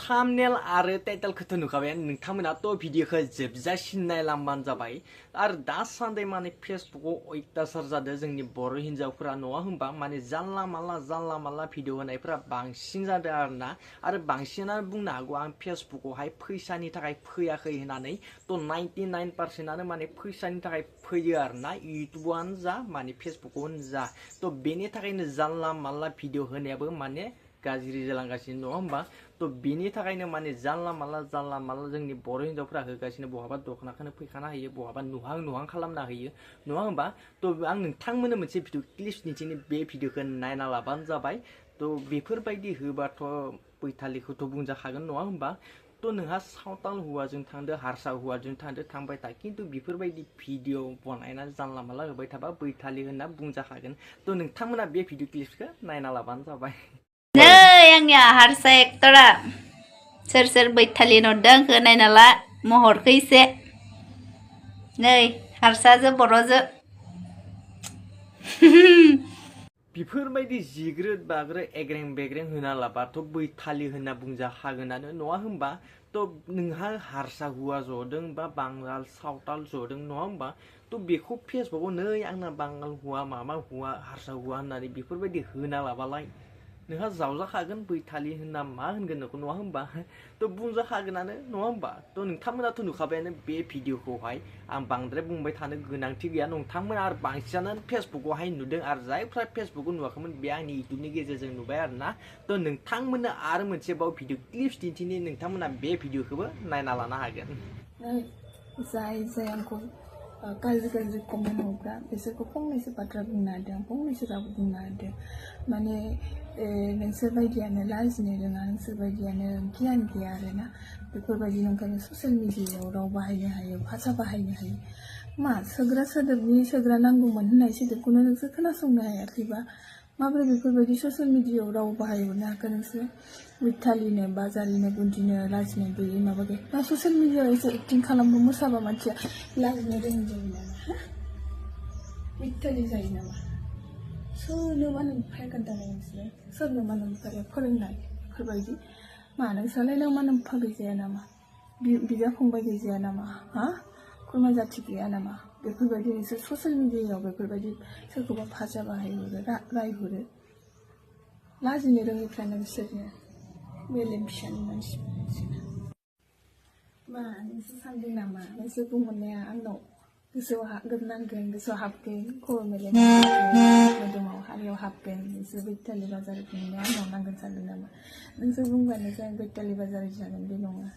thumbnail आरो टाइटेलखौथ' नुखाबाय नोंथांमोनाथ' भिडिअखौ जोबजासिम नायलांबानो जाबाय आरो दासान्दि माने फेसबुकाव अयथासार जादों जोंनि बर' हिन्जावफोरा नङा होनबा माने जानला मानला भिडिअ होनायफोरा बांसिन जादों आरोना आरो बांसिनानो बुंनो हागौ आं फेसबुकावहाय फैसानि थाखाय फैयाखै होननानै थ' 99% माने फैसानि थाखाय फैयो आरोना इउटुबानो जा माने फेसबुकावनो जा थ' बेनि थाखायनो जानला मानला भिडिअ होनायाबो माने गाज्रि जालांगासिनो नङा होमबा थ' बेनि थाखायनो माने जानला मानला जोंनि बर' हिन्जावफ्रा होगासिनो बहाबा दख'नाखौनो फैखाना होयो बहाबा नुहां खालामना होयो नङा होमबा थ' आं नोंथांमोननो मोनसे भिडिअ क्लिप्स दिन्थिनो बे भिडिअखौ नायना लाबानो जाबाय थ' बेफोरबायदि होबाथ' बैथालिखौथ' बुंजाखागोन नङा होमबा थ' नोंहा सावताल हौवाजों थांदो हारसा हौवाजों थांबाय था खिन्थु बेफोरबायदि भिडिअ बनायनानै जानला मानला होबाय थाबा बैथालि होनना बुंजाखागोन थ' नोंथांमोना बे भिडिअ क्लिप्सखौ नायना लाबानो जाबाय नै आंनिया हारसा एक्टरा सोर बैथालि नरदों आंखौ नायना ला महरखौ एसे नै हारसाजों बर'जों बेफोरबायदि जिग्रोद बाग्रो एग्रें बेग्रें होना लाबाथ' बैथालि होनना बुंजाखागोनानो नङा होमबा थ' नोंहा हारसा हौवा जदों बा बांगाल सावताल जदों नङा होमबा थ' बेखौ फेसबुकाव नै आंना बांगाल हौवा माबा हौवा हारसा हौवा होननानै बेफोरबायदि होना लाबालाय नोंहा जावजाखागोन बैथालि होनना मा होनगोन नोंखौ नङा होमबा थ' बुंजाखागोनानो नङा होमबा थ' नोंथांमोनाथ' नुखाबायानो बे भिडिअखौहाय आं बांद्राय बुंबाय थानो गोनांथि गैया नोंथांमोना आरो बांसिनानो फेसबुकावहाय नुदों आरो जायफ्रा फेसबुकाव नुवाखैमोन बे आंनि इउटुबनि गेजेरजों नुबाय आरोना थ' नोंथांमोननो आरो मोनसेबाव भिडिअ क्लिप्स दिन्थिनि नोंथांमोना बे भिडिअखौबो नायना लानो हागोन जाय आंखौ गाज्रि कमेन्ट हरग्रा बिसोरखौ फंनैसो बाथ्रा बुंनो हादों फंनैसो राव बुंनो हादों माने नोंसोर बायदियानो लाजिनो रोङा नोंसोर बायदियानो गियान गैया आरोना बेफोरबायदि नोंखायनो ससियेल मिडियायाव राव बाहायनो हायो भाषा बाहायनो हायो मा सोग्रा सोदोबनि सोग्रा नांगौमोन होननाय सोदोबखौनो नोंसोर खोनासंनो हायाखैबा माबोरै बेफोरबायदि ससियेल मिडियायाव राव बाहायहरनो हाखो नोंसोर बैथालिनो बाजारिनो गुन्दिनो लाजिनो गैयै माबा गैया ससियेल मिडियायाव एसे एक्टिं खालामबा मोसाबा मानसिया लाजिनो रोङि जायो नामा बैथालि जायो नामा सोरनो मा नोंफाया खोन्थानाय नोंसोरो सोरनो मा नोंफाया फोरोंनाय बेफोरबायदि मा नोंस्रालायनाव मा नोंफा गैजाया नामा बिदा फंबाय गैजाया नामा हा खुरमा जाथि गैया नामा बेफोरबायदि नोंसोर ससियेल मिडियायाव बेफोरबायदि सोरखौबा भाषा बाहायहरो रायहरो लाजिनो रोङैफ्रानो बिसोरनो मेलेम फिसानि मानसिफोर मा नोंसोर सानदों नामा नोंसोर बुंहरनाया आंनाव गोसोआव हाबगोन गोसोआव हाबगोन खर' मेलेम मोदोमाव हारियाव हाबगोन नोंसोर बैथालि बाजारि बुंनाया आंनाव नांगोन सानदों नामा नोंसोर बुंबानो जों बैथालि बाजारि जागोन बे नङा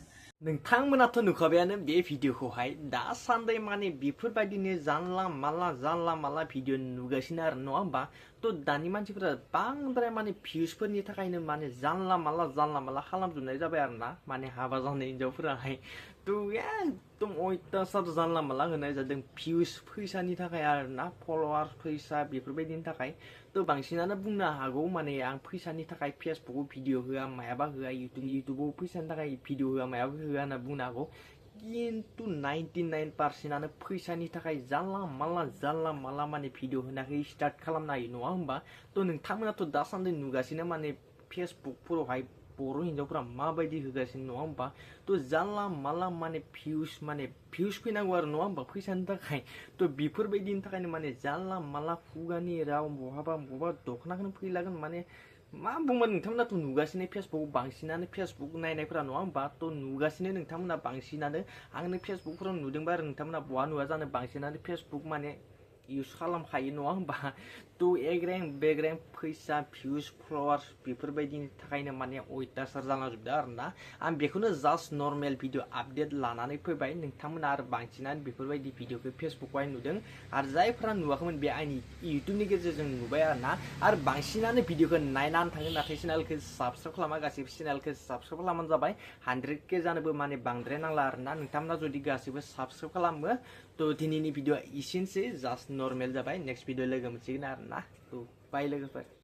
नोंथांमोनाथ' नुखाबायानो बे भिडिअखौहाय दासान्दि माने बेफोरबायदिनो जानला मानला भिडिअ नुगासिनो आरो नङा होमबा थ' दानि मानसिफोरा बांद्राय माने भिउसफोरनि थाखायनो माने जानला मानला खालामजोबनाय जाबाय आरो ना माने हाबा जानाय हिन्जावफोराहाय थ' एकदम अयथासार जानला मानला होनाय जादों भिउस फैसानि थाखाय आरो ना फल'वार्स फैसा बेफोरबायदिनि थाखाय थ' बांसिनानो बुंनो हागौ माने आं फैसानि थाखाय फेसबुकाव भिडिअ होआ मायाबा होआ इउटुबाव फैसानि थाखाय भिडिअ होआ मायाबा होआ होनना बुंनो हागौ खिन्थु 99% फैसानि थाखाय जानला मानला माने भिडिअ होनाखै स्टार्ट खालामनो हायो नङा होमबा थ' नोंथांमोनाथ' दासान्दि नुगासिनो माने फेसबुकफोरावहाय बर' हिन्जावफोरा माबायदि होगासिनो नङा होमबा थ' जानला मानला माने भिउस फैनांगौ आरो नङा होमबा फैसानि थाखाय थ' बेफोरबायदिनि थाखायनो माने जानला मानला खुगानि राव बहाबा दख'नाखौनो फैलागोन माने मा बुंबा नोंथांमोनाथ' नुगासिनो फेसबुक बांसिनानो फेसबुक नायनायफोरा नङा होमबा थ' नुगासिनो नोंथांमोना बांसिनानो आंनो फेसबुकफोराव नुदोंबा आरो नोंथांमोना बहा नुवा जानो बांसिनानो फेसबुक माने इउज खालामखायो नङा होमबा थ' एग्रें बेग्रें फैसा भिउस फल'वार्स बेफोरबायदिनि थाखायनो माने अयथासार जालांजोबदों आरो ना आं बेखौनो जास्ट नर्मेल भिडिअ आपडेट लानानै फैबाय नोंथांमोना आरो बांसिनानो बेफोरबायदि भिडिअखौ फेसबुकआवहाय नुदों आरो जायफ्रा नुवाखैमोन बे आंनि इउटुबनि गेजेरजों नुबाय आरो ना आरो बांसिनानो भिडिअखौ नायनानै थाङो नाथाय चेनेलखौ साबस्क्राइब खालामा गासैबो चेनेलखौ साबस्क्राइब खालामबानो जाबाय 100K जानोबो माने बांद्राय नांला आरो ना नोंथांमोना जुदि गासैबो साबस्क्राइब खालामो थ' दिनैनि भिडिअआ एसेनोसै जास्ट नर्मेल जाबाय नेक्स्ट भिडिअ लोगो मोनसिगोन आरो ना थ' बाय लोगोफोर